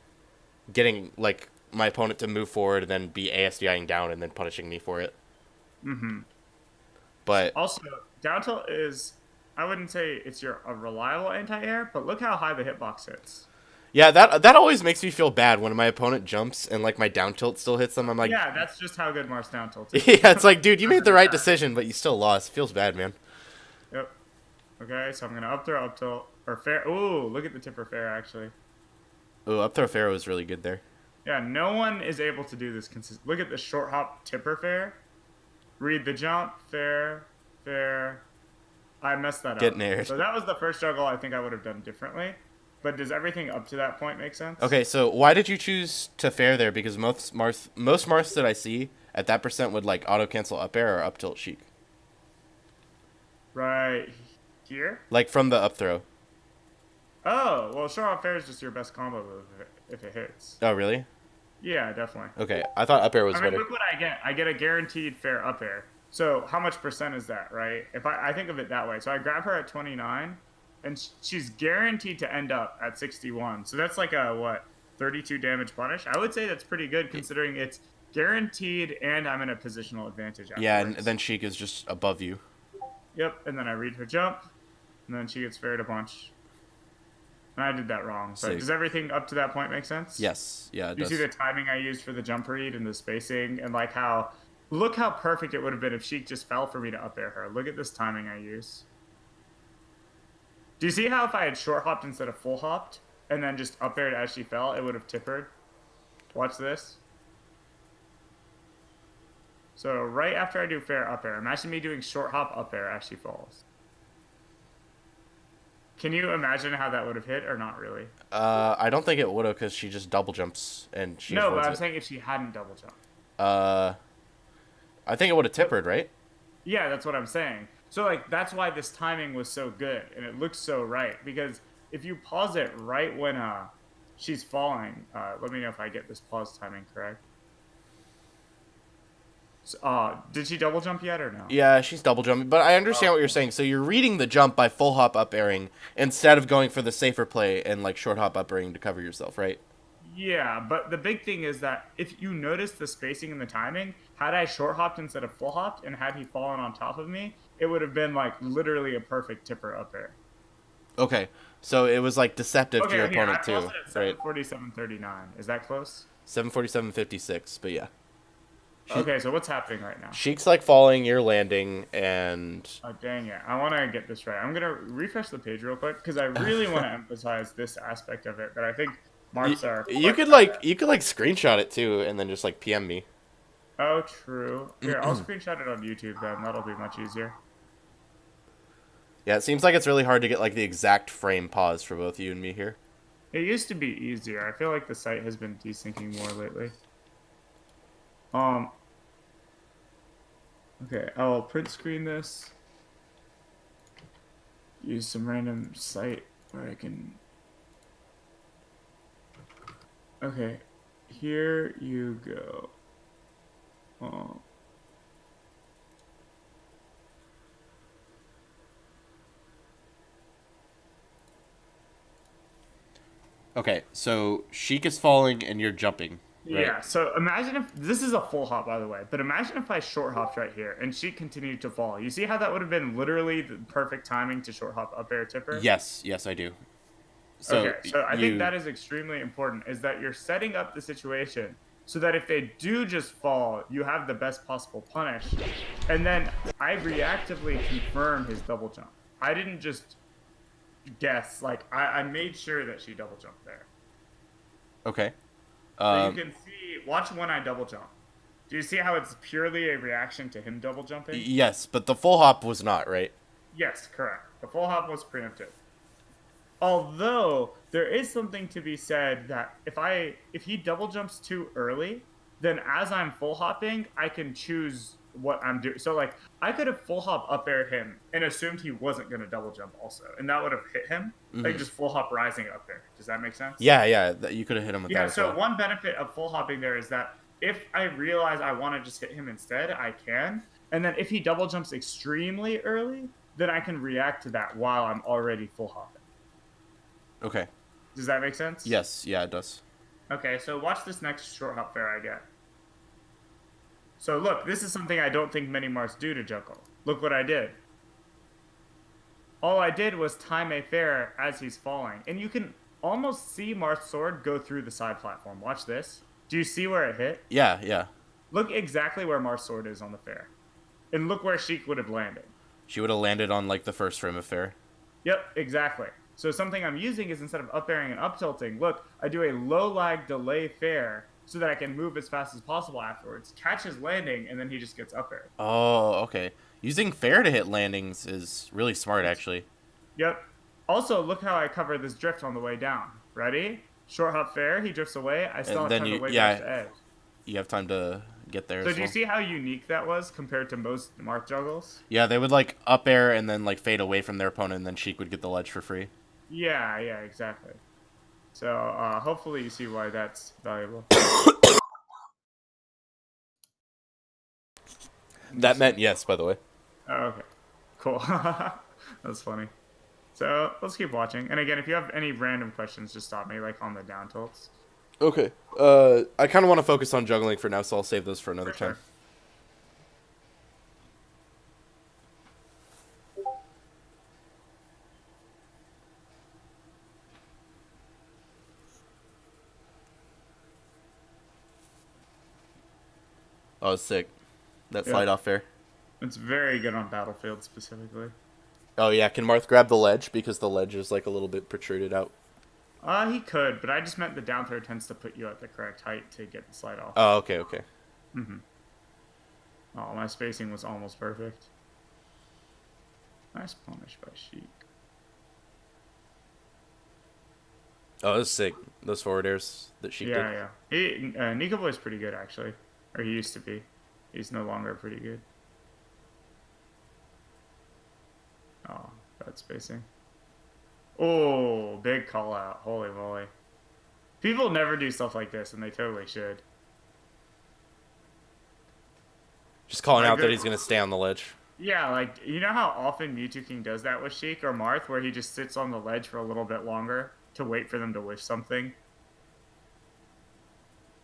getting like my opponent to move forward and then be ASDIing down and then punishing me for it. But Also, down tilt is, I wouldn't say it's a reliable anti-air, but look how high the hitbox hits. yeah, that always makes me feel bad when my opponent jumps and like my down tilt still hits them. I'm like, Yeah, that's just how good Mars down tilt is. yeah, it's like, dude, you made the right decision, but you still lost. Feels bad, man. Yep. Okay, so I'm gonna up throw, up tilt, or fair. Ooh, look at the tipper fair actually. Oh, up throw Pharaoh was really good there. Yeah, no one is able to do this Look at the short hop tipper fair. Read the jump, fair, fair. I messed that Get up. nared. So that was the first juggle I think I would have done differently. But does everything up to that point make sense? Okay, so why did you choose to fair there? Because most Marths that I see at that percent would like auto cancel up air or up tilt Sheik. Right here? Like from the up throw. Oh, well, short hop fair is just your best combo move if it hits. Oh, really? Yeah, definitely. Okay, I thought up air was I mean, better. look what I get. I get a guaranteed fair up air. So how much percent is that, right? If I think of it that way. So I grab her at 29, and she's guaranteed to end up at 61. So that's like a, what, 32 damage punish? I would say that's pretty good considering it's guaranteed and I'm in a positional advantage afterwards. Yeah, and then Sheik is just above you. Yep, and then I read her jump, and then she gets faired a bunch. And I did that wrong. But Sick. does everything up to that point make sense? Yes, yeah, it Do you does. see the timing I used for the jump read and the spacing and like how look how perfect it would have been if Sheik just fell for me to up air her. Look at this timing I use. Do you see how if I had short hopped instead of full hopped and then just up aired as she fell, it would have tippered? Watch this. So right after I do fair up air, imagine me doing short hop up air as she falls. Can you imagine how that would have hit or not really? I don't think it would have because she just double jumps and she No, but avoids I'm it. saying if she hadn't double jumped. Uh, I think it would have So, tippered, right? yeah, that's what I'm saying. So like that's why this timing was so good and it looks so right because if you pause it right when she's falling, let me know if I get this pause timing correct. So, did she double jump yet or no? Yeah, she's double jumping, but I understand what you're Oh, saying. So you're reading the jump by full hop up airing instead of going for the safer play and like short hop up airing to cover yourself, right? yeah, but the big thing is that if you notice the spacing and the timing, had I short hopped instead of full hopped and had he fallen on top of me, it would have been like literally a perfect tipper up there. Okay, so it was like deceptive to your Okay, here, I opponent paused too, it at right? 7:47:39. Is that close? 747.56, but yeah. She Okay, so what's happening right now? Sheik's like falling, you're landing, and Oh, dang it. I want to get this right. I'm going to refresh the page real quick because I really want to emphasize this aspect of it that I think you, marks are you quite could bad like at. you could like screenshot it too, and then just like PM me. Oh, true. Here, I'll screenshot it on YouTube then. That'll be much easier. Yeah, it seems like it's really hard to get like the exact frame pause for both you and me here. It used to be easier. I feel like the site has been desyncing more lately. Um, okay, I'll print screen this. Use some random site where I can. Okay, here you go. Um, Okay, so Sheik is falling and you're jumping, right? yeah, so imagine if this is a full hop, by the way, but imagine if I short hopped right here and she continued to fall. You see how that would have been literally the perfect timing to short hop up air tipper? Yes, yes, I do. So Okay, so I think you that is extremely important is that you're setting up the situation so that if they do just fall, you have the best possible punish. And then I reactively confirm his double jump. I didn't just guess, like I made sure that she double jumped there. okay? So you Um, can see, watch when I double jump. Do you see how it's purely a reaction to him double jumping? yes, but the full hop was not, right? Yes, correct. The full hop was preemptive. Although there is something to be said that if he double jumps too early, then as I'm full hopping, I can choose what I'm doing. So like I could have full hop up air him and assumed he wasn't gonna double jump also, and that would have hit him. Like just full hop rising up there. Does that make sense? Yeah, yeah, you could have hit him with that Yeah, as so well. one benefit of full hopping there is that if I realize I want to just hit him instead, I can. And then if he double jumps extremely early, then I can react to that while I'm already full hopping. Okay. Does that make sense? Yes, yeah, it does. Okay, so watch this next short hop fair I get. So look, this is something I don't think many Mars do to juggle. Look what I did. All I did was time a fair as he's falling. And you can almost see Marth's sword go through the side platform. Watch this. Do you see where it hit? Yeah, yeah. Look exactly where Marth's sword is on the fair. And look where Sheik would have landed. She would have landed on like the first frame of fair. Yep, exactly. So something I'm using is instead of up airing and up tilting, look, I do a low lag delay fair so that I can move as fast as possible afterwards, catch his landing, and then he just gets up aired. Oh, okay. Using fair to hit landings is really smart, actually. Yep. Also, look how I cover this drift on the way down. Ready? Short hop fair, he drifts away. I still And have then time to you, wait yeah, to edge. you have time to get there So as do you well. see how unique that was compared to most Marth juggles? Yeah, they would like up air and then like fade away from their opponent, and then Sheik would get the ledge for free. Yeah, yeah, exactly. So hopefully you see why that's valuable. That meant yes, by the way. Oh, okay, cool. That's funny. So let's keep watching. And again, if you have any random questions, just stop me, like on the down tilts. Okay. I kind of want to focus on juggling for now, so I'll save those for another For time. sure. Oh, sick. That Yeah. slide off fair. It's very good on Battlefield specifically. Oh yeah, can Marth grab the ledge because the ledge is like a little bit protruded out? He could, but I just meant the down throw tends to put you at the correct height to get the slide off. Oh, okay, okay. Mm-hmm. Oh, my spacing was almost perfect. Nice punish by Sheik. Oh, that was sick. Those forward airs that Sheik did. Yeah, yeah. Nico Boy's pretty good, actually. Or he used to be. He's no longer pretty good. Oh, bad spacing. Oh, big call out. Holy moly. People never do stuff like this, and they totally should. Just calling Like, out that he's gonna stay on the ledge. yeah, like, you know how often Mewtwo King does that with Sheik or Marth, where he just sits on the ledge for a little bit longer to wait for them to wish something?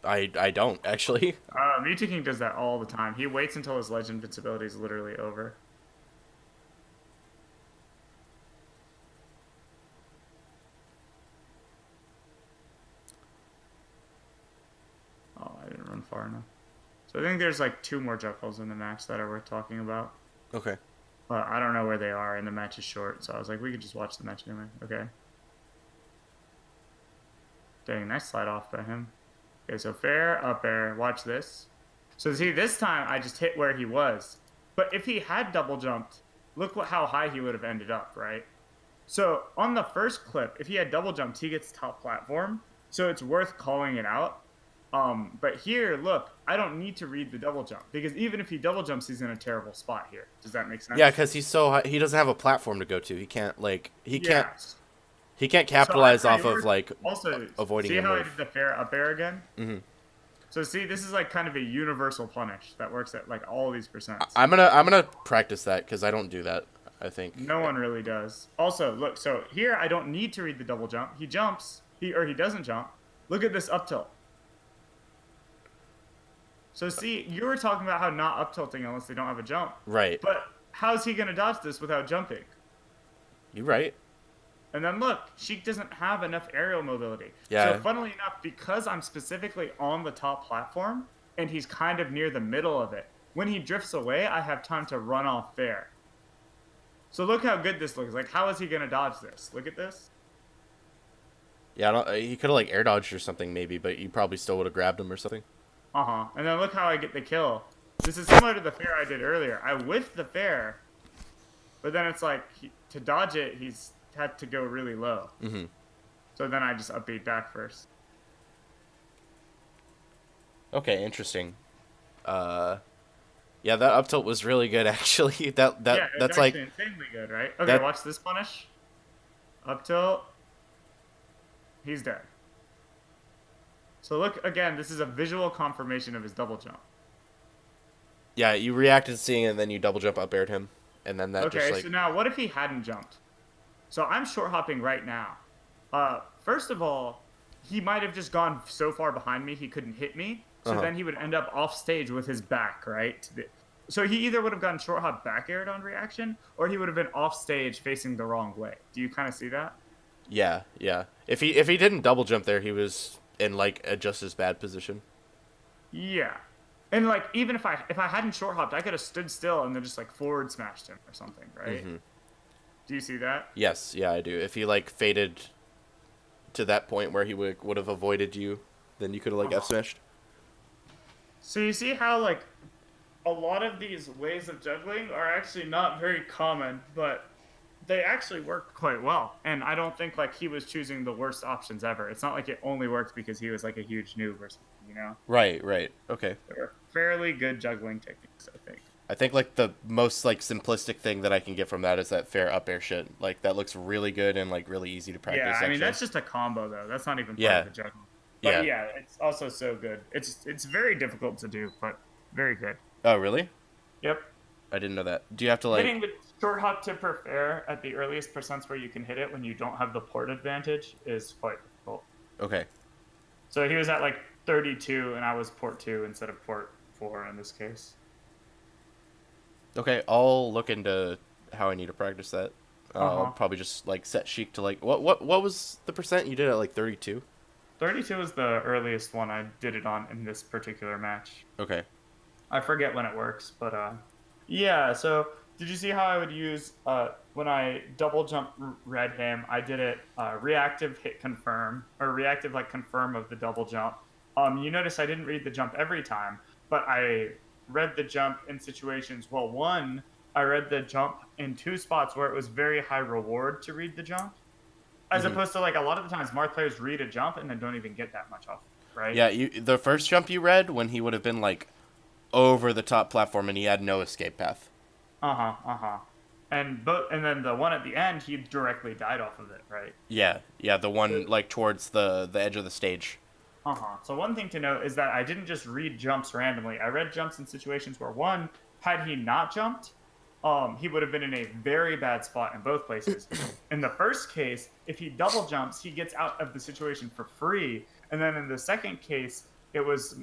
I don't actually. Mewtwo King does that all the time. He waits until his ledge invincibility is literally over. Oh, I didn't run far enough. So I think there's like 2 more Juckles in the match that are worth talking about. Okay. But I don't know where they are, and the match is short, so I was like, we could just watch the match anyway. Okay. Dang, nice slide off by him. Okay, so fair, up air. Watch this. So see, this time I just hit where he was. But if he had double jumped, look how high he would have ended up, right? So on the first clip, if he had double jumped, he gets top platform. So it's worth calling it out. But here, look, I don't need to read the double jump because even if he double jumps, he's in a terrible spot here. Does that make sense? Yeah, because he's so high, he doesn't have a platform to go to. He can't like Yes. he can't So capitalize after off of like also avoiding see a how I move. did the fair up air again? Mm-hmm. So see, this is like kind of a universal punish that works at like all these percents. I'm gonna practice that because I don't do that. I think. No one really does. Also, look, so here I don't need to read the double jump. He jumps, he doesn't jump. Look at this up tilt. So see, you were talking about how not up tilting unless they don't have a jump. Right. But how's he gonna dodge this without jumping? You're right. And then look, Sheik doesn't have enough aerial mobility. Yeah. So funnily enough, because I'm specifically on the top platform and he's kind of near the middle of it, when he drifts away, I have time to run off fair. So look how good this looks. Like, how is he gonna dodge this? Look at this. Yeah, he could have like air dodged or something maybe, but you probably still would have grabbed him or something. Uh-huh. And then look how I get the kill. This is similar to the fair I did earlier. I whiffed the fair, but then it's like, to dodge it, he's had to go really low. Mm-hmm. So then I just upbeat back first. Okay, interesting. Yeah, that up tilt was really good actually. That's it's like actually insanely good, right? Okay, watch this punish. Up tilt. He's dead. So look, again, this is a visual confirmation of his double jump. yeah, you reacted to seeing it and then you double jump up aired him, and then that Okay, just like so now what if he hadn't jumped? So I'm short hopping right now. First of all, he might have just gone so far behind me he couldn't hit me. So then he would end up off stage with his back, right? So he either would have gotten short hop back aired on reaction, or he would have been off stage facing the wrong way. Do you kind of see that? yeah. If he didn't double jump there, he was in like a just as bad position. Yeah. And like even if I hadn't short hopped, I could have stood still and then just like forward smashed him or something, right? Mm-hmm. Do you see that? Yes, yeah, I do. If he like faded to that point where he would have avoided you, then you could have like F smashed. So you see how like a lot of these ways of juggling are actually not very common, but they actually work quite well. And I don't think like he was choosing the worst options ever. It's not like it only worked because he was like a huge noob or something, you know? Right. Okay. They were fairly good juggling techniques, I think. I think like the most like simplistic thing that I can get from that is that fair up air shit. Like that looks really good and like really easy to practice. Yeah, I mean actually. that's just a combo though. That's not even part Yeah. of the juggling. But yeah, it's also so good. It's very difficult to do, but very good. Oh really? Yep. I didn't know that. Do you have to like? Hitting the short hop tipper fair at the earliest percents where you can hit it when you don't have the port advantage is quite difficult. Okay. So he was at like 32 and I was port 2 instead of port 4 in this case. Okay, I'll look into how I need to practice that. I'll Uh-huh. probably just like set Sheik to like what was the percent you did at like 32? 32 is the earliest one I did it on in this particular match. Okay. I forget when it works, but yeah, so Did you see how I would use when I double jump read him? I did it reactive hit confirm or reactive like confirm of the double jump. You notice I didn't read the jump every time, but I read the jump in situations. Well, one, I read the jump in two spots where it was very high reward to read the jump, as Hmm. opposed to like a lot of the times Marth players read a jump and then don't even get that much off, right? Yeah, the first jump you read when he would have been like over the top platform and he had no escape path. Uh huh. Uh huh. And then the one at the end, he directly died off of it, right? Yeah, yeah, the one like towards the edge of the stage. Uh huh. So one thing to note is that I didn't just read jumps randomly. I read jumps in situations where one, had he not jumped, he would have been in a very bad spot in both places. In the first case, if he double jumps, he gets out of the situation for free. And then in the second case, it was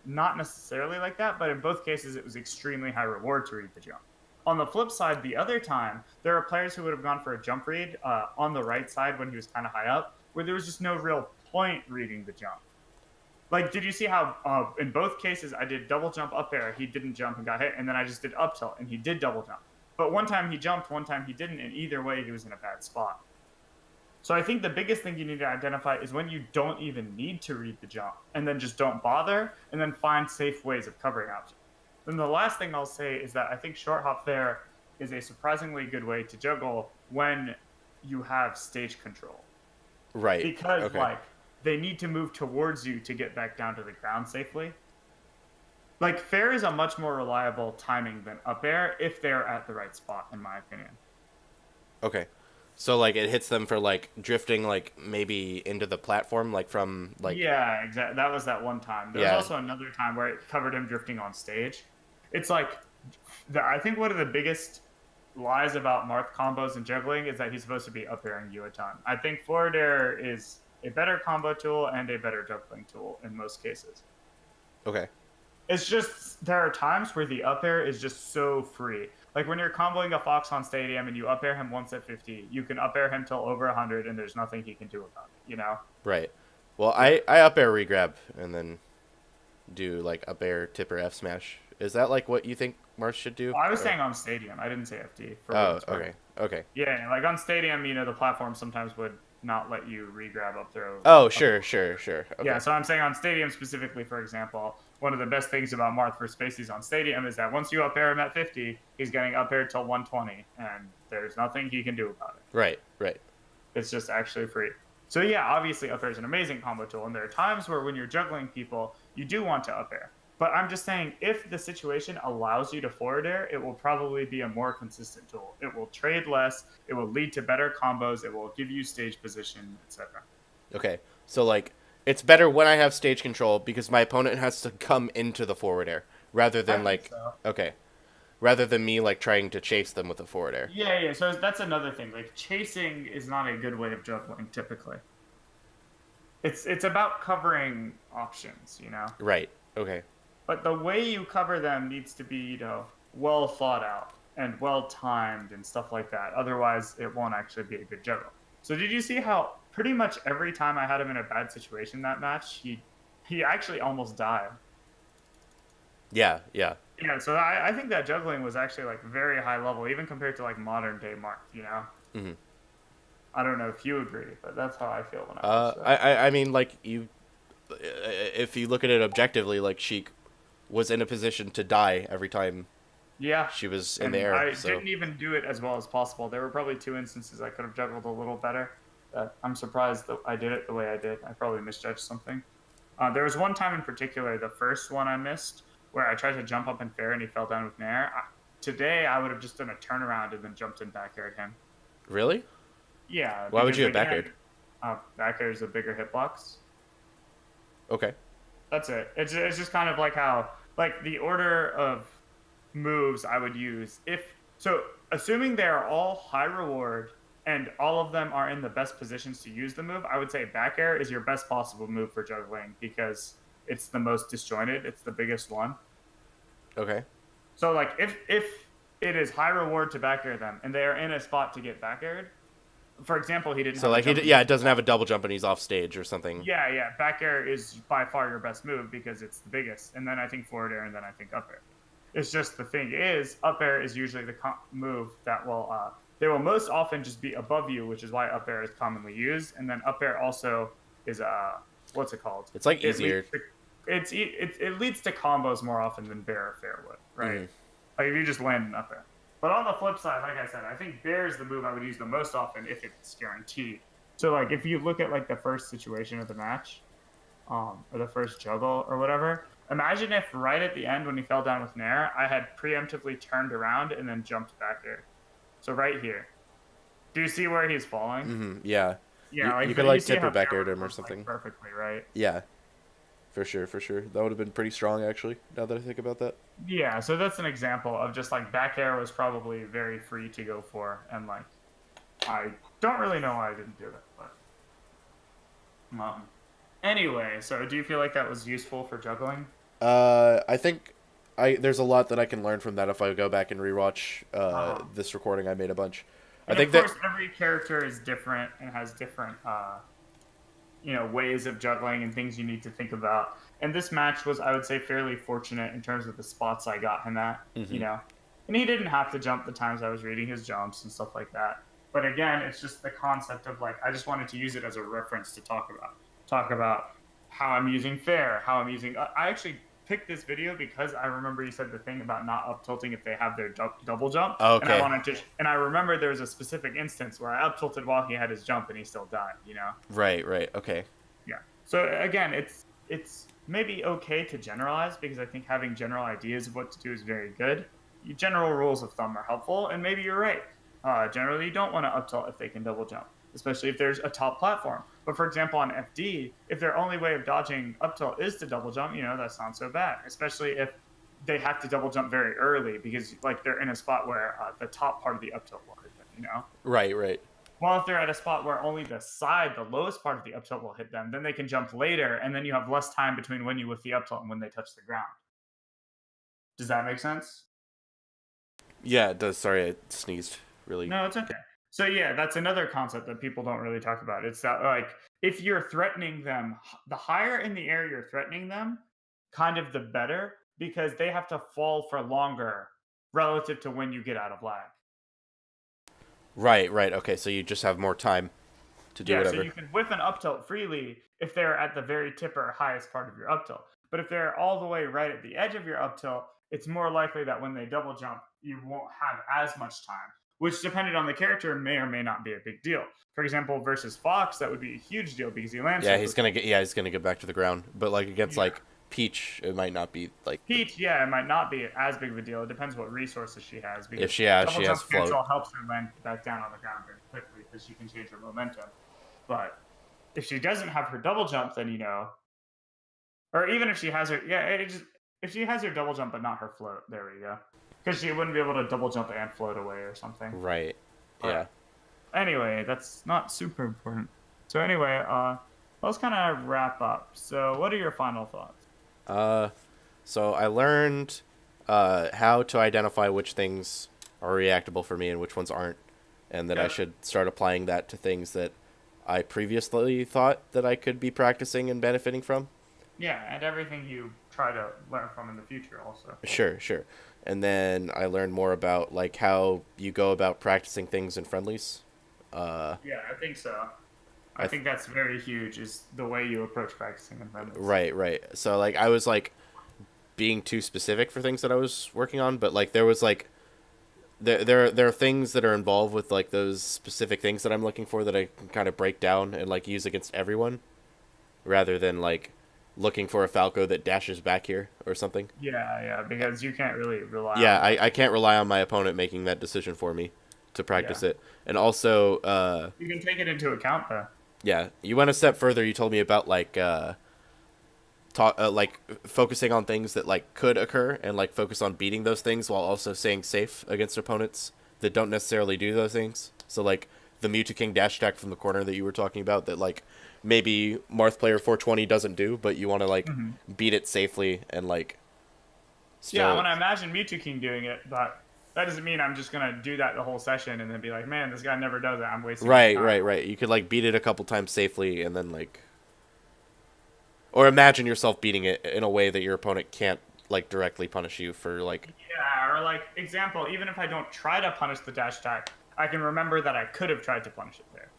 not necessarily like that, but in both cases, it was extremely high reward to read the jump. On the flip side, the other time, there are players who would have gone for a jump read on the right side when he was kind of high up, where there was just no real point reading the jump. Like, did you see how in both cases I did double jump up air, he didn't jump and got hit, and then I just did up tilt and he did double jump. But one time he jumped, one time he didn't, and either way he was in a bad spot. So I think the biggest thing you need to identify is when you don't even need to read the jump, and then just don't bother, and then find safe ways of covering out. Then the last thing I'll say is that I think short hop fair is a surprisingly good way to juggle when you have stage control, Right. because Okay. like they need to move towards you to get back down to the ground safely. Like fair is a much more reliable timing than up air if they're at the right spot, in my opinion. Okay. So like it hits them for like drifting like maybe into the platform like from like Yeah, exactly. That was that one time. There was yeah. also another time where it covered him drifting on stage. It's like I think one of the biggest lies about Marth combos and juggling is that he's supposed to be up airing you a ton. I think forward air is a better combo tool and a better juggling tool in most cases. Okay. It's just there are times where the up air is just so free. Like when you're comboing a Fox on Stadium and you up air him once at 50, you can up air him till over 100 and there's nothing he can do about it, you know? Right. Well, Yeah. I up air regrab and then do like up air tipper F smash. Is that like what you think Mars should do? Well, I was Or... saying on Stadium. I didn't say FD for what Oh, it's worth. okay. Okay. Yeah, like on Stadium, the platform sometimes would not let you re-grab up throw. Oh, Up. sure, sure, sure. Yeah, Okay. so I'm saying on Stadium specifically, for example, one of the best things about Marth for Spacies on Stadium is that once you up air him at 50, he's getting up air till 120, and there's nothing he can do about it. Right, right. It's just actually free. So yeah, obviously up air is an amazing combo tool, and there are times where when you're juggling people, you do want to up air. But I'm just saying, if the situation allows you to forward air, it will probably be a more consistent tool. It will trade less. It will lead to better combos. It will give you stage position, etc. Okay. So like it's better when I have stage control because my opponent has to come into the forward air rather I than think like so. okay. Rather than me like trying to chase them with a forward air. Yeah, yeah. So that's another thing. Like chasing is not a good way of juggling typically. It's about covering options, you know. Right. Okay. But the way you cover them needs to be, well thought out and well timed and stuff like that. Otherwise, it won't actually be a good juggle. So did you see how pretty much every time I had him in a bad situation that match, he actually almost died. Yeah, yeah. Yeah, so I think that juggling was actually like very high level, even compared to like modern day Mark. Mhm. I don't know if you agree, but that's how I feel when I watch that. I mean like you if you look at it objectively like Sheik was in a position to die every time Yeah, she was in the and air. I So didn't even do it as well as possible. There were probably two instances I could have juggled a little better. I'm surprised that I did it the way I did. I probably misjudged something. There was one time in particular, the first one I missed, where I tried to jump up in fair and he fell down with nair. Today, I would have just done a turnaround and then jumped in back aired him. really? Yeah, Why would because you have back again, aired? back air is a bigger hitbox. Okay. That's it. It's just kind of like how like the order of moves I would use if so assuming they are all high reward and all of them are in the best positions to use the move, I would say back air is your best possible move for juggling because it's the most disjointed, it's the biggest one. Okay. So like if it is high reward to back air them and they are in a spot to get back aired, for example, he didn't So have a like jump. yeah, it doesn't have a double jump and he's off stage or something. Yeah, yeah. Back air is by far your best move because it's the biggest. And then I think forward air and then I think up air. It's just the thing is, up air is usually the move that will they will most often just be above you, which is why up air is commonly used. And then up air also is what's it called? It's like It leads easier. to it leads to combos more often than bear or fair would, right? Hmm. Like if you just land an up air. But on the flip side, like I said, I think bear is the move I would use the most often if it's guaranteed. So like if you look at like the first situation of the match, or the first juggle or whatever. Imagine if right at the end when he fell down with Nair, I had preemptively turned around and then jumped back here. So right here. Do you see where he's falling? Yeah. Yeah, like You could you like see tip how it back Nair air would to have him or looked like something. perfectly, right? Yeah, for sure, for sure. That would have been pretty strong, actually. Now that I think about that. Yeah, so that's an example of just like back air was probably very free to go for, and like I don't really know why I didn't do it, but anyway, so do you feel like that was useful for juggling? I think there's a lot that I can learn from that if I go back and rewatch Uh-huh. this recording. I made a bunch. I And of think that course, every character is different and has different, ways of juggling and things you need to think about. And this match was, I would say, fairly fortunate in terms of the spots I got him at. You hmm know, and he didn't have to jump the times I was reading his jumps and stuff like that. But again, it's just the concept of like I just wanted to use it as a reference to talk about how I'm using fair, how I'm using. I actually picked this video because I remember you said the thing about not up tilting if they have their double jump, and I Okay. wanted to. And I remember there was a specific instance where I up tilted while he had his jump and he still died. You know. Right. Right. Okay. Yeah. So again, it's maybe okay to generalize because I think having general ideas of what to do is very good. General rules of thumb are helpful, and maybe you're right. Generally, you don't want to up tilt if they can double jump, especially if there's a top platform. But for example, on FD, if their only way of dodging up tilt is to double jump, that's not so bad. Especially if they have to double jump very early because like they're in a spot where the top part of the up tilt will hit them. Right. Right. Well, if they're at a spot where only the lowest part of the up tilt will hit them, then they can jump later, and then you have less time between when you lift the up tilt and when they touch the ground. Does that make sense? Yeah, it does. Sorry, I sneezed. Really. No, it's okay. So yeah, that's another concept that people don't really talk about. It's that like if you're threatening them, the higher in the air you're threatening them, kind of the better because they have to fall for longer relative to when you get out of lag. Right. Right. Okay. So you just have more time to do Yeah, so whatever. you can whip an up tilt freely if they're at the very tip or highest part of your up tilt. But if they're all the way right at the edge of your up tilt, it's more likely that when they double jump, you won't have as much time, which, depending on the character, may or may not be a big deal. For example, versus Fox, that would be a huge deal because he lands Yeah, so he's quickly. gonna get. Yeah, he's gonna get back to the ground. But like against Yeah. like Peach, it might not be like Peach, yeah, it might not be as big of a deal. It depends what resources she has if because she double has jump float. cancel helps her land back down on the ground very quickly because she can change her momentum. But if she doesn't have her double jump, then or even if she has her, yeah, if she has her double jump but not her float, there we go. Because she wouldn't be able to double jump and float away or something. Right. Yeah. But anyway, that's not super important. So anyway, let's kind of wrap up. So what are your final thoughts? Uh, so I learned how to identify which things are reactable for me and which ones aren't, and that I Yep. should start applying that to things that I previously thought that I could be practicing and benefiting from. Yeah, and everything you try to learn from in the future also. Sure, sure. And then I learned more about like how you go about practicing things in friendlies. Uh, Yeah, I think so. I I th- think that's very huge is the way you approach practicing in friendlies. right, right. So like I was like being too specific for things that I was working on, but like there was like there are things that are involved with like those specific things that I'm looking for that I can kind of break down and like use against everyone rather than like looking for a Falco that dashes back here or something. Yeah, yeah, because you can't really rely Yeah, on like I can't rely on my opponent making that decision for me to yeah. practice it. And also, You can take it into account though. yeah, you went a step further. You told me about like focusing on things that like could occur and like focus on beating those things while also staying safe against opponents that don't necessarily do those things. So like the Mewtwo King dash attack from the corner that you were talking about that like maybe Marth player 420 doesn't do, but you want to like Hmm. beat it safely and like Yeah, still when I imagine Mewtwo King doing it, but that doesn't mean I'm just gonna do that the whole session and then be like, man, this guy never does it. I'm wasting my right, time. right, right. You could like beat it a couple times safely and then like or imagine yourself beating it in a way that your opponent can't like directly punish you for like. Yeah, or like example, even if I don't try to punish the dash attack, I can remember that I could have tried to punish it there.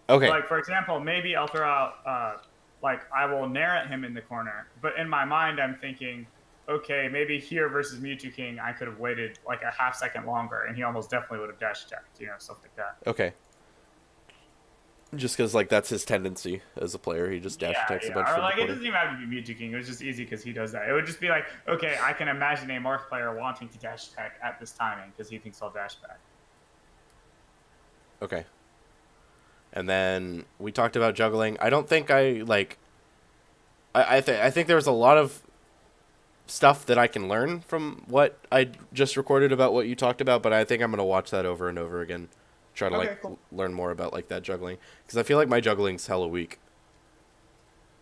Okay. Like for example, maybe I'll throw out like I will nair at him in the corner, but in my mind I'm thinking, okay, maybe here versus Mewtwo King, I could have waited like a half second longer, and he almost definitely would have dash attacked, stuff like that. Okay. Just because like that's his tendency as a player, he just dash Yeah, attacks a bunch yeah. Or from the like it corner. doesn't even have to be Mewtwo King. It was just easy because he does that. It would just be like, okay, I can imagine a Marth player wanting to dash attack at this timing because he thinks I'll dash back. Okay. And then we talked about juggling. I don't think I like. I think there was a lot of stuff that I can learn from what I just recorded about what you talked about, but I think I'm gonna watch that over and over again, try to like Okay, cool. learn more about like that juggling because I feel like my juggling's hella weak.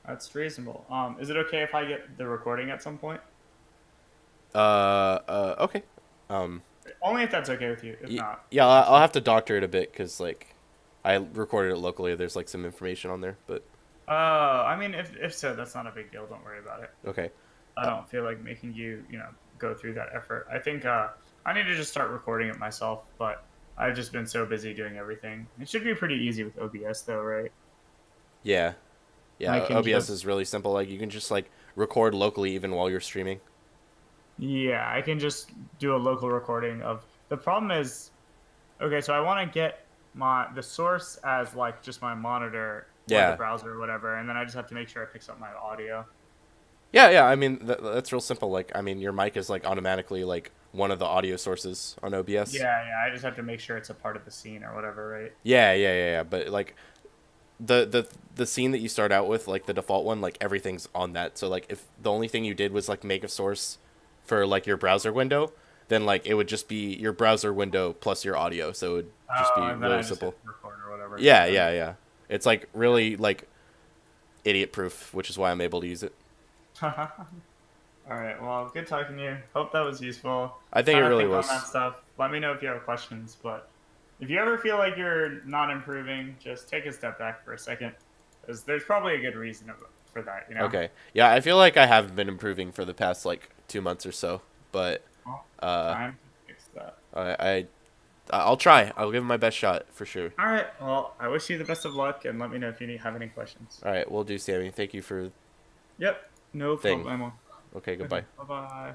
That's reasonable. Is it okay if I get the recording at some point? Okay. Um, Only if that's okay with you. If not, yeah, that's I'll fine. have to doctor it a bit because like I recorded it locally. There's like some information on there, but I mean, if so, that's not a big deal. Don't worry about it. okay. I don't feel like making you, go through that effort. I think I need to just start recording it myself, but I've just been so busy doing everything. It should be pretty easy with OBS, though, right? Yeah, I yeah. can OBS just is really simple. Like you can just like record locally even while you're streaming. Yeah, I can just do a local recording of. The problem is, okay, so I want to get the source as like just my monitor or the Yeah, browser or whatever, and then I just have to make sure it picks up my audio. yeah. I mean that's real simple. Like I mean your mic is like automatically like one of the audio sources on OBS. Yeah, yeah, I just have to make sure it's a part of the scene or whatever, right? Yeah. But like the scene that you start out with, like the default one, like everything's on that. So like if the only thing you did was like make a source for like your browser window, then like it would just be your browser window plus your audio. So it would just Oh, be and then I really just hit simple. record or whatever. Yeah. It's like really like idiot proof, which is why I'm able to use it. All right. Well, good talking to you. Hope that was useful. I think it Trying to really think on that was. stuff. Let me know if you have questions. But if you ever feel like you're not improving, just take a step back for a second, because there's probably a good reason for that. Okay. Yeah, I feel like I have been improving for the past like 2 months or so, but Well, uh, time to fix that. I I'll try. I'll give it my best shot for sure. All right. Well, I wish you the best of luck, and let me know if you have any questions. All right, we'll do, Sammy. Thank you for Yep. No thing. problemo. Okay, Okay. goodbye. Bye bye.